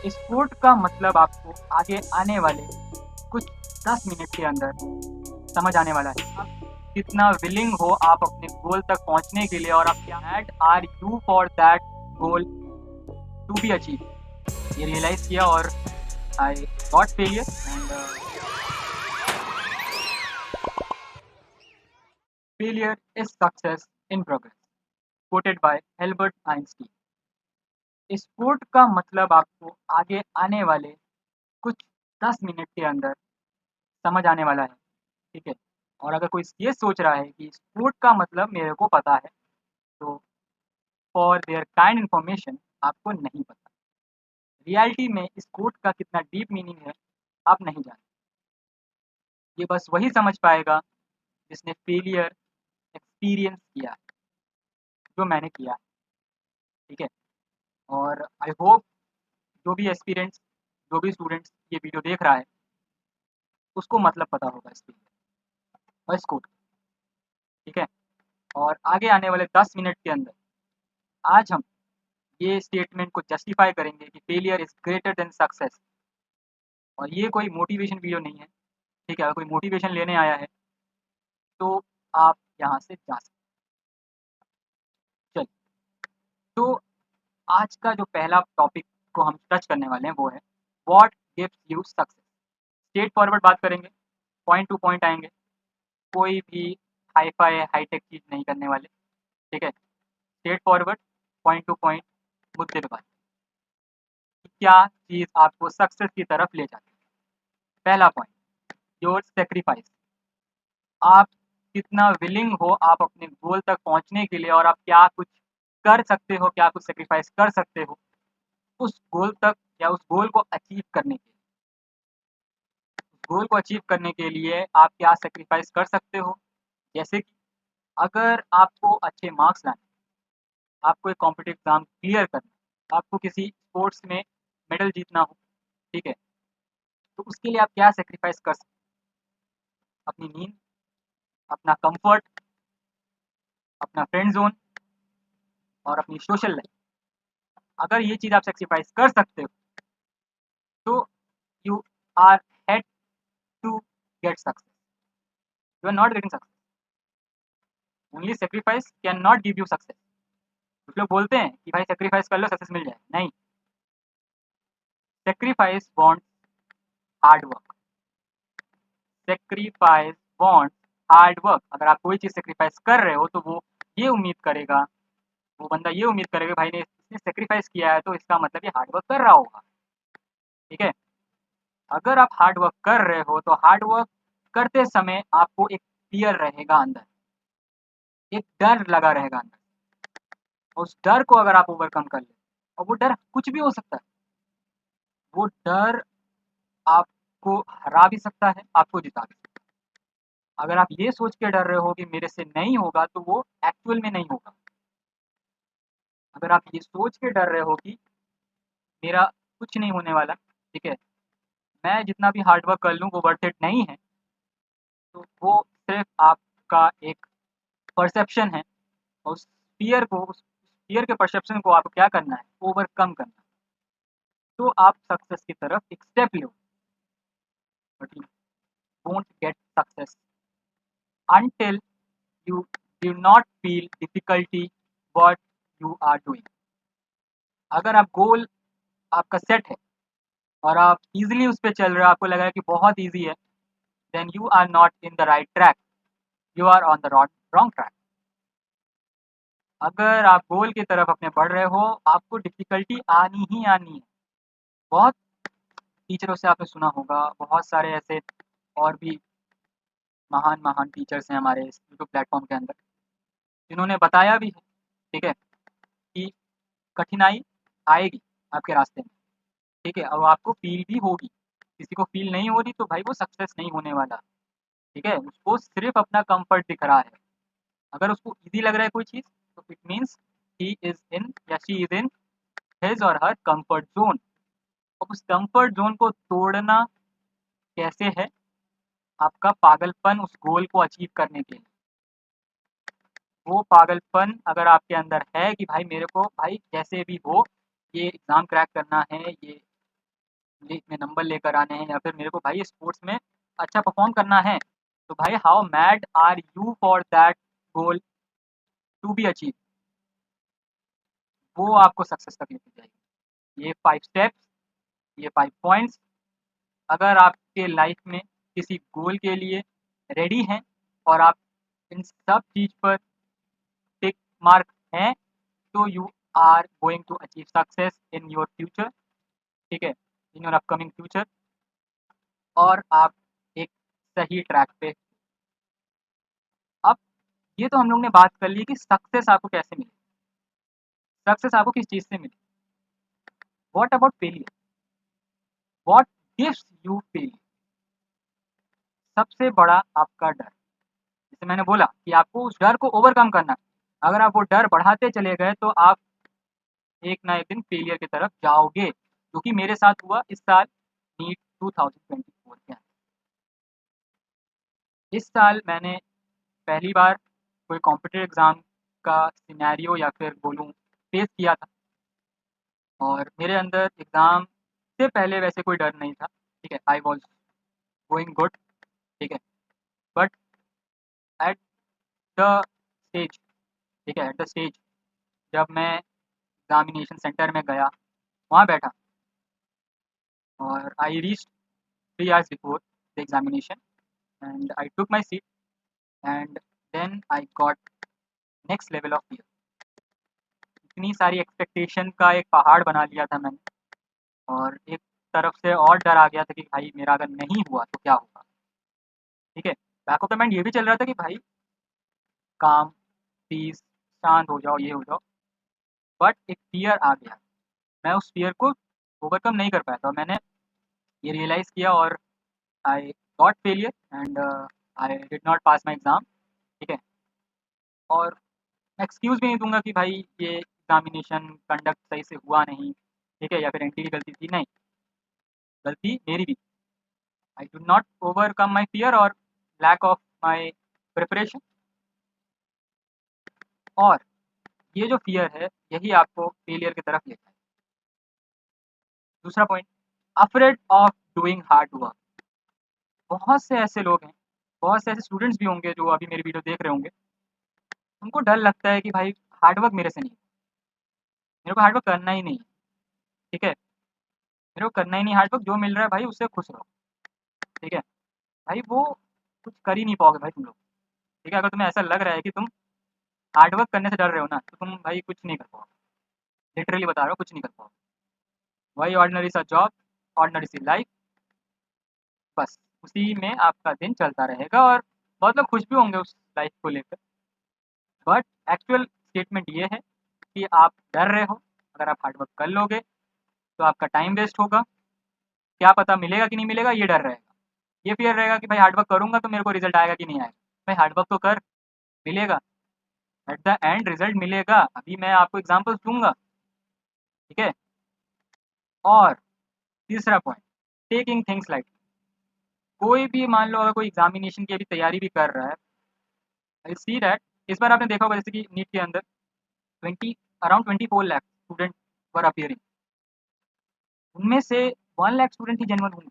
Sport का मतलब आपको आगे आने वाले कुछ 10 मिनट के अंदर समझ आने वाला है। आप कितना विलिंग हो आप अपने गोल तक पहुंचने के लिए, और आप क्या at are you for that goal to be achieve. ये रियलाइज किया और I got failure and failure is success in progress, quoted by Albert Einstein. Sport का मतलब आपको आगे आने वाले कुछ 10 मिनट के अंदर समझ आने वाला है, ठीक है? और अगर कोई ये सोच रहा है कि स्पोर्ट का मतलब मेरे को पता है, तो फॉर देयर काइंड इन्फॉर्मेशन आपको नहीं पता। रियलिटी में इस कोट का कितना डीप मीनिंग है आप नहीं जानते। ये बस वही समझ पाएगा जिसने फेलियर एक्सपीरियंस किया है, जो मैंने किया है, ठीक है? और आई होप जो भी एक्सपीरियंस, जो भी स्टूडेंट्स ये वीडियो देख रहा है उसको मतलब पता होगा इस और इस कोट, ठीक है? और आगे आने वाले 10 मिनट के अंदर आज हम ये स्टेटमेंट को जस्टिफाई करेंगे कि failure is greater than success. और ये कोई मोटिवेशन वीडियो नहीं है, ठीक है? अगर कोई मोटिवेशन लेने आया है तो आप यहाँ से जा सकते हैं। चलिए, तो आज का जो पहला टॉपिक को हम टच करने वाले हैं वो है what gives you success. Straight forward बात करेंगे, पॉइंट टू पॉइंट आएंगे, कोई भी हाई फाई हाईटेक चीज़ नहीं करने वाले, ठीक है? Straight forward, point two point, मुद्दे पे बात कि क्या चीज़ आपको सक्सेस की तरफ ले जाती है। पहला पॉइंट, योर सेक्रीफाइस। आप कितना विलिंग हो आप अपने गोल तक पहुंचने के लिए, और आप क्या कुछ कर सकते हो, क्या कुछ सेक्रीफाइस कर सकते हो उस गोल तक, या उस गोल को अचीव करने के लिए। गोल को अचीव करने के लिए आप क्या सेक्रीफाइस कर सकते हो। जैसे कि अगर आपको अच्छे मार्क्स लाने, आपको एक कॉम्पिटिटिव एग्जाम क्लियर करना, आपको किसी स्पोर्ट्स में मेडल जीतना हो, ठीक है? तो उसके लिए आप क्या सेक्रीफाइस कर सकते हो? अपनी नींद, अपना कंफर्ट, अपना फ्रेंड जोन और अपनी सोशल लाइफ। अगर ये चीज़ आप सेक्रीफाइस कर सकते हो तो you are head to get success. You are not getting success, only sacrifice can not give you success. कुछ लोग बोलते हैं कि भाई सेक्रीफाइस कर लो सक्सेस मिल जाए, नहीं। Sacrifice wants hard work, sacrifice wants hard work. अगर आप कोई चीज़ सेक्रीफाइस कर रहे हो तो वो ये उम्मीद करेगा, वो बंदा ये उम्मीद करेगा भाई ने इसने सेक्रीफाइस किया है तो इसका मतलब ये हार्ड वर्क कर रहा होगा, ठीक है? अगर आप हार्ड वर्क कर रहे हो तो हार्ड वर्क करते समय आपको एक फियर रहेगा अंदर, एक डर लगा रहेगा अंदर। उस डर को अगर आप ओवरकम कर ले, और वो डर कुछ भी हो सकता है, वो डर आपको हरा भी सकता है, आपको जिता भी सकता है। अगर आप ये सोच के डर रहे हो कि मेरे से नहीं होगा तो वो एक्चुअल में नहीं होगा। अगर आप ये सोच के डर रहे हो कि मेरा कुछ नहीं होने वाला, ठीक है, मैं जितना भी हार्ड वर्क कर लूँ वो वर्थ इट नहीं है, तो वो सिर्फ आपका एक परसेप्शन है। और उस फियर के परसेप्शन को आपको क्या करना है, ओवरकम करना है। तो आप सक्सेस की तरफ एक step low, but you don't get success until you do not feel difficulty what you are doing। अगर आप गोल आपका सेट है और आप इजीली उस पर चल रहे हो, आपको लग रहा है कि बहुत इजी है, then you are not in the right track, you are on the wrong track. अगर आप गोल की तरफ अपने बढ़ रहे हो, आपको डिफिकल्टी आनी ही आनी है। बहुत टीचरों से आपने सुना होगा, बहुत सारे ऐसे और भी महान महान टीचर्स हैं हमारे इस यूट्यूब प्लेटफॉर्म के अंदर, जिन्होंने बताया भी है, ठीक है, कि कठिनाई आएगी आपके रास्ते में, ठीक है, और आपको फील भी होगी। किसी को फील नहीं हो रही तो भाई वो सक्सेस नहीं होने वाला, ठीक है? उसको सिर्फ अपना कंफर्ट दिख रहा है। अगर उसको ईज़ी लग रहा है कोई चीज़ तो it means he is in या शी इज़ इन हिज और हर कंफर्ट ज़ोन। और उस कंफर्ट ज़ोन को तोड़ना कैसे है? आपका पागलपन उस गोल को अचीव करने के लिए। वो पागलपन अगर आपके अंदर है कि भाई मेरे को भाई कैसे भी हो ये एग्ज़ाम क्रैक करना है, ये मुझे इतने नंबर लेकर आने हैं या फिर मेरे को भाई स्पोर्ट्स में अच्छा परफॉर्म करना है, तो भाई how mad are you for that goal to be achieve, वो आपको सक्सेस तक लेके जाएगी। ये 5 स्टेप्स, ये 5 पॉइंट्स, अगर आपके लाइफ में किसी गोल के लिए रेडी हैं और आप इन सब चीज़ पर टिक मार्क हैं, तो you are going to achieve success in your future, ठीक है, इन योर अपकमिंग फ्यूचर, और आप एक सही ट्रैक पे। अब ये तो हम लोग ने बात कर ली कि सक्सेस आपको कैसे मिले, सक्सेस आपको किस चीज़ से मिले। What about failure, what gives you failure? सबसे बड़ा आपका डर, जैसे मैंने बोला कि आपको उस डर को ओवरकम करना है। अगर आप वो डर बढ़ाते चले गए तो आप एक ना एक दिन फेलियर की तरफ जाओगे, जो कि मेरे साथ हुआ इस साल नीट 2024 के अंदर। इस साल मैंने पहली बार कोई कॉम्पिटिटिव एग्ज़ाम का सिनेरियो या फिर बोलूँ फेस किया था, और मेरे अंदर एग्ज़ाम से पहले वैसे कोई डर नहीं था, ठीक है, आई वाज़ गोइंग गुड, ठीक है, बट एट द स्टेज, ठीक है, एट द स्टेज जब मैं एग्ज़ामिनेशन सेंटर में गया, वहाँ बैठा, और I reached 3 hours before the examination and I took my seat and then I got next level of fear. इतनी सारी एक्सपेक्टेशन का एक पहाड़ बना लिया था मैंने, और एक तरफ से और डर आ गया था कि भाई मेरा अगर नहीं हुआ तो क्या होगा, ठीक है। बैक ऑफ द माइंड ये भी चल रहा था कि भाई काम, प्लीज़ शांत हो जाओ, ये हो जाओ, बट एक फ़ियर आ गया। मैं उस फ़ियर को ओवरकम नहीं कर पाया था, और मैंने ये रियलाइज़ किया, और I got failure and I did not pass my exam, ठीक है। और मैं एक्सक्यूज़ भी नहीं दूँगा कि भाई ये एग्ज़ामिनेशन कंडक्ट सही से हुआ नहीं, ठीक है, या फिर एंटी की गलती थी, नहीं, गलती मेरी भी। I did not overcome my fear और लैक ऑफ माय प्रिपरेशन, और ये जो फ़ियर है, यही आपको फेलियर की तरफ ले जाए। दूसरा point, afraid of doing hard work. बहुत से ऐसे लोग हैं, बहुत से ऐसे स्टूडेंट्स भी होंगे जो अभी मेरी वीडियो देख रहे होंगे, उनको डर लगता है कि भाई हार्ड वर्क मेरे से नहीं, मेरे को हार्ड वर्क करना ही नहीं है, ठीक है, मेरे को करना ही नहीं हार्ड वर्क, जो मिल रहा है भाई उससे खुश रहो, ठीक है। भाई वो कुछ कर ही नहीं पाओगे भाई तुम लोग, ठीक है। अगर तुम्हें ऐसा लग रहा है कि तुम हार्ड वर्क करने से डर रहे हो ना, तो तुम भाई कुछ नहीं कर पाओगे, लिटरली बता रहा हूँ, कुछ नहीं कर पाओगे। वही ऑर्डिनरी सा जॉब, ऑर्डिनरी सी लाइफ, बस उसी में आपका दिन चलता रहेगा, और बहुत लोग खुश भी होंगे उस लाइफ को लेकर। बट एक्चुअल स्टेटमेंट ये है कि आप डर रहे हो, अगर आप हार्ड वर्क कर लोगे तो आपका टाइम वेस्ट होगा, क्या पता मिलेगा कि नहीं मिलेगा, ये डर रहेगा। ये फियर रहेगा कि भाई हार्ड वर्क करूँगा तो मेरे को रिजल्ट आएगा कि नहीं आएगा। भाई हार्ड वर्क तो कर, मिलेगा, एट द एंड रिजल्ट मिलेगा। अभी मैं आपको एग्जांपल्स दूँगा, ठीक है। और तीसरा पॉइंट, टेकिंग थिंग्स लाइटली। कोई भी मान लो अगर कोई एग्जामिनेशन की अभी तैयारी भी कर रहा है, आई सी दैट इस बार आपने देखा होगा जैसे कि नीट के अंदर 20 अराउंड 24 लाख स्टूडेंट वर अपीयरिंग, उनमें से 1 लाख स्टूडेंट ही जेन्युइन होंगे,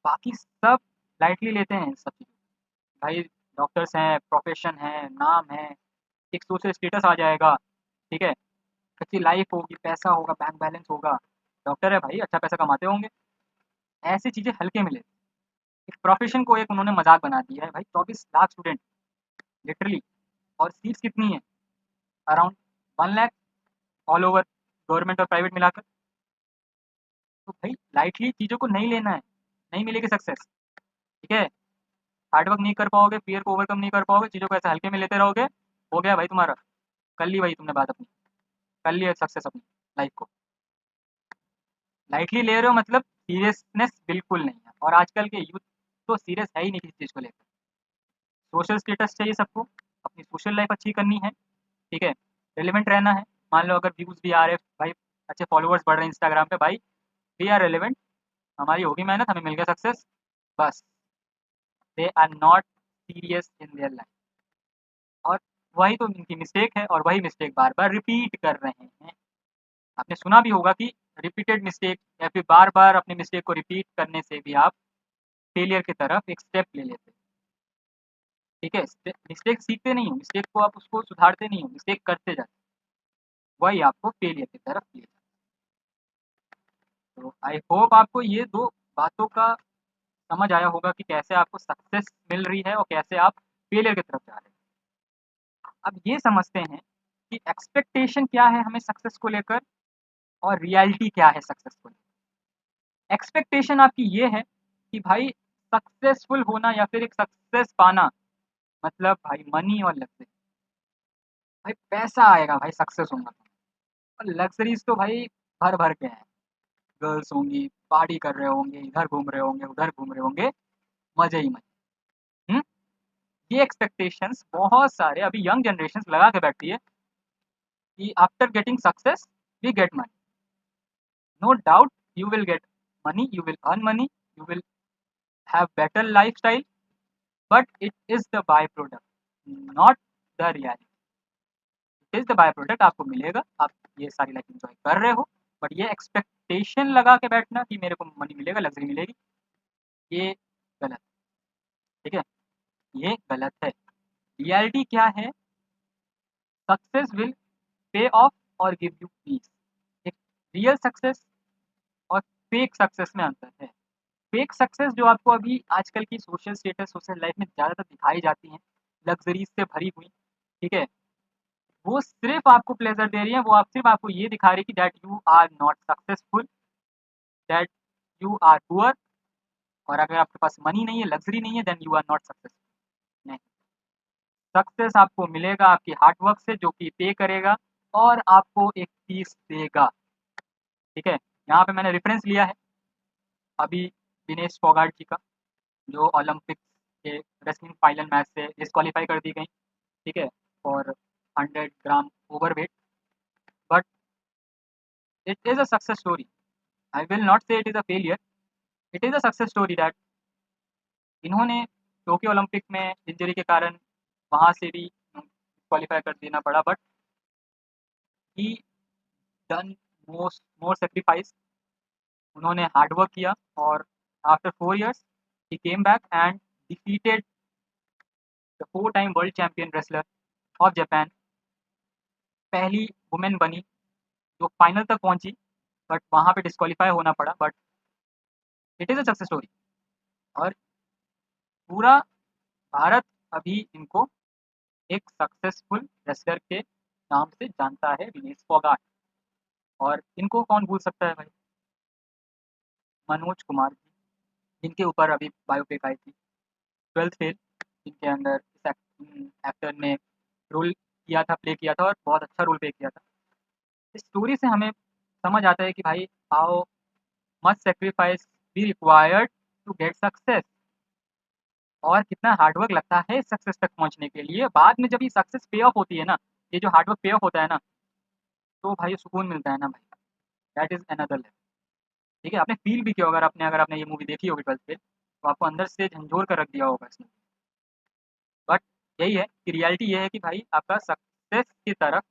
बाकी सब लाइटली लेते हैं सब चीज़ें। भाई डॉक्टर्स हैं, प्रोफेशन है, नाम है, एक सोशल स्टेटस आ जाएगा, ठीक है, अच्छी लाइफ होगी, पैसा होगा, बैंक बैलेंस होगा, डॉक्टर है भाई, अच्छा पैसा कमाते होंगे, ऐसी चीज़ें हल्के में लेते हैं। एक प्रोफेशन को एक उन्होंने मजाक बना दिया है भाई, 24 लाख स्टूडेंट लिटरली, और सीट्स कितनी है, around 1 lakh all over, government और प्राइवेट मिलाकर। तो भाई लाइटली चीज़ों को नहीं लेना है, नहीं मिलेगी सक्सेस, ठीक है। हार्ड वर्क नहीं कर पाओगे, फियर को ओवरकम नहीं कर पाओगे, चीज़ों को ऐसे हल्के में लेते रहोगे, हो गया भाई तुम्हारा, कर ली भाई तुमने बात अपनी, कर ली सक्सेस अपनी लाइफ को। लाइटली ले रहे हो मतलब सीरियसनेस बिल्कुल नहीं है, और आजकल के यूथ तो सीरियस है ही नहीं किसी चीज़ को लेकर। सोशल स्टेटस चाहिए सबको, अपनी सोशल लाइफ अच्छी करनी है, ठीक है, रिलेवेंट रहना है। मान लो अगर व्यूज़ भी आ रहे भाई, अच्छे फॉलोअर्स बढ़ रहे हैं इंस्टाग्राम पे, भाई वी आर रिलेवेंट, हमारी होगी मेहनत, हमें मिल गया सक्सेस, बस। They are not serious in their life, और वही तो इनकी मिस्टेक है, और वही मिस्टेक बार बार रिपीट कर रहे हैं। आपने सुना भी होगा कि रिपीटेड मिस्टेक या फिर बार-बार अपने मिस्टेक को रिपीट करने से भी आप फेलियर की तरफ एक स्टेप ले लेते हैं। ठीक है? मिस्टेक सीखते नहीं हो, मिस्टेक को आप उसको सुधारते नहीं हो, मिस्टेक करते जाते हो, वही आपको फेलियर की तरफ ले जाता है। तो आई होप आपको ये 2 बातों का समझ आया होगा कि कैसे आपको सक्सेस मिल रही है और कैसे आप फेलियर की तरफ जा रहे हैं। अब ये समझते हैं कि एक्सपेक्टेशन क्या है हमें सक्सेस को लेकर और रियलिटी क्या है सक्सेस को लेकर। एक्सपेक्टेशन आपकी ये है कि भाई सक्सेसफुल होना या फिर एक सक्सेस पाना मतलब भाई मनी और लग्ज़री। भाई पैसा आएगा भाई सक्सेस होऊँगा तो। और लग्ज़रीज़ तो भाई भर-भर के हैं। गर्ल्स होंगी, पार्टी कर रहे होंगे, इधर घूम रहे होंगे, उधर घूम रहे होंगे, मज़े ही मज़े। हुँ? ये एक्सपेक्टेशंस बहुत सारे अभी यंग जनरेशन्स लगा के बैठती है कि after getting success we get money. No doubt you will get money, you will earn money, you will have better lifestyle, but it is the byproduct, not the reality. It is the byproduct आपको मिलेगा, आप ये सारी life enjoy कर रहे हो, but ये expectation लगा के बैठना कि मेरे को मनी मिलेगा, लग्जरी मिलेगी, ये गलत, ठीक है? ये गलत है। रियलिटी क्या है? सक्सेस विल पे ऑफ और गिव यू पीस। एक रियल सक्सेस और फेक सक्सेस में अंतर है। फेक सक्सेस जो आपको अभी आजकल की सोशल स्टेटस, सोशल लाइफ में ज़्यादातर दिखाई जाती हैं, लग्ज़रीज़ से भरी हुई, ठीक है? वो सिर्फ़ आपको प्लेज़र दे रही हैं, वो आप सिर्फ़ आपको ये दिखा रही है कि that you are not successful, that you are poor और अगर आपके पास मनी नहीं है, लग्ज़री नहीं है, then you are not successful. नहीं, सक्सेस आपको मिलेगा आपकी हार्ड वर्क से जो कि पे करेगा और आपको एक पीस देगा, ठीक है? यहाँ पे मैंने रेफ़रेंस लिया है अभी विनेश फोगाट जी का, जो ओलंपिक्स के रेसलिंग फाइनल मैच से डिस्क्वालीफाई कर दी गई, ठीक है? For 100 gram overweight, but it is a success story. I will not say it is a failure, it is a success story that इन्होंने टोक्यो ओलंपिक में इंजरी के कारण वहाँ से भी क्वालीफाई कर देना पड़ा, but he done more sacrifice. उन्होंने हार्ड वर्क किया और after 4 years he came back and defeated the 4 time world champion wrestler of Japan. पहली वुमेन बनी जो फाइनल तक पहुंची, बट वहाँ पे डिस्क्वालीफाई होना पड़ा, but it is a success story और पूरा भारत अभी इनको एक सक्सेसफुल रेसलर के नाम से जानता है, विनेश फोगाट। और इनको कौन भूल सकता है भाई? मनोज कुमार जी, जिनके ऊपर अभी बायोपिक आई थी, 12th फेल, जिनके अंदर इस एक्टर ने रोल किया था, प्ले किया था और बहुत अच्छा रोल प्ले किया था। इस स्टोरी से हमें समझ आता है कि भाई how much sacrifice be required to get success और कितना हार्ड वर्क लगता है सक्सेस तक पहुंचने के लिए। बाद में जब ये सक्सेस पे ऑफ होती है ना, ये जो हार्ड वर्क पे ऑफ होता है ना, तो भाई सुकून मिलता है ना भाई, दैट इज़ अनदर लेवल। ठीक है? आपने फ़ील भी किया होगा, अगर आपने ये मूवी देखी होगी 12th फेल, तो आपको अंदर से झंझोर कर रख दिया होगा इसने। बट यही है कि रियलिटी ये है कि भाई आपका सक्सेस की तरफ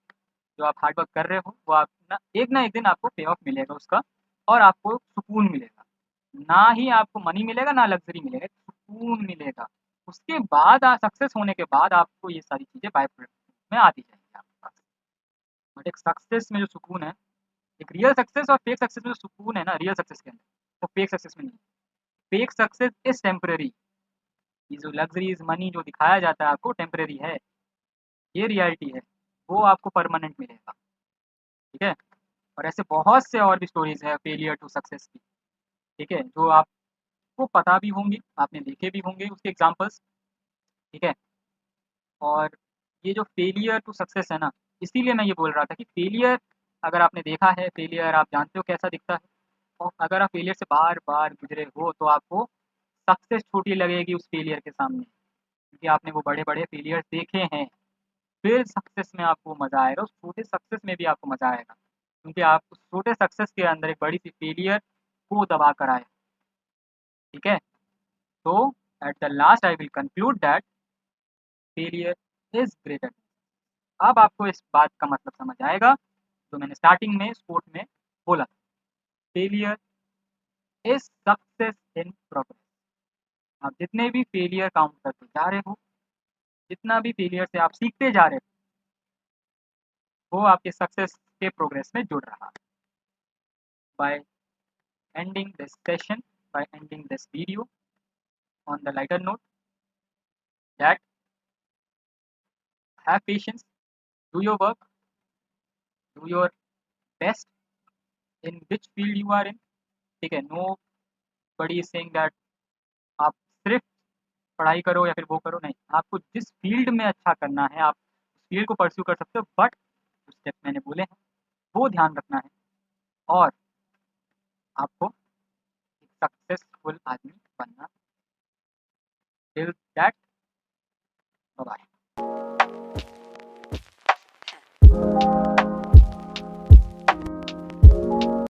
जो आप हार्ड वर्क कर रहे हो, वो आप ना एक दिन आपको पे ऑफ मिलेगा उसका और आपको सुकून मिलेगा। ना ही आपको मनी मिलेगा, ना लग्ज़री मिलेगा, सुकून मिलेगा। उसके बाद सक्सेस होने के बाद आपको ये सारी चीज़ें बाय प्रोडक्ट में आती जाएँगी आपके पास। बट एक सक्सेस में जो सुकून है, एक रियल सक्सेस और फेक सक्सेस में जो सुकून है ना रियल सक्सेस के अंदर, वो फेक सक्सेस में नहीं है। Fake success is temporary. ये जो लग्ज़रीज़, मनी जो दिखाया जाता है आपको टेम्परेरी है, ये रियलिटी है, वो आपको परमानेंट मिलेगा, ठीक है? और ऐसे बहुत से और भी स्टोरीज़ हैं फेलियर टू सक्सेस की, ठीक है? जो आपको पता भी होंगी, आपने देखे भी होंगे उसके एग्ज़ाम्पल्स, ठीक है? और ये जो फेलियर टू सक्सेस है ना, इसीलिए मैं ये बोल रहा था कि फेलियर अगर आपने देखा है, फेलियर आप जानते हो कैसा दिखता है और अगर आप फेलियर से बार-बार गुज़रे हो, तो आपको सक्सेस छोटी लगेगी उस फेलियर के सामने, क्योंकि आपने वो बड़े-बड़े फेलियर्स देखे हैं। फिर सक्सेस में आपको मज़ा आएगा, उस छोटे सक्सेस में भी आपको मज़ा आएगा, क्योंकि आप उस छोटे सक्सेस के अंदर एक बड़ी-सी फेलियर को दबा कर आए, ठीक है? तो at the last I will conclude that failure is greater. अब आपको इस बात का मतलब समझ आएगा, जो मैंने स्टार्टिंग में स्पोर्ट में बोला था। Failure is success in progress. आप जितने भी फेलियर काउंट करते जा रहे हो, जितना भी फेलियर से आप सीखते जा रहे हो, वो आपके सक्सेस के प्रोग्रेस में जुड़ रहा है। By ending this session, by ending this video on the lighter note that have patience, do your work, do your best in which field you are in। ठीक है, nobody is saying that आप सिर्फ पढ़ाई करो या फिर वो करो, नहीं, आपको जिस फील्ड में अच्छा करना है आप उस फील्ड को परस्यू कर सकते हो, बट जो स्टेप मैंने बोले हैं वो ध्यान रखना है और आपको एक सक्सेसफुल आदमी बनना। Till that, bye bye.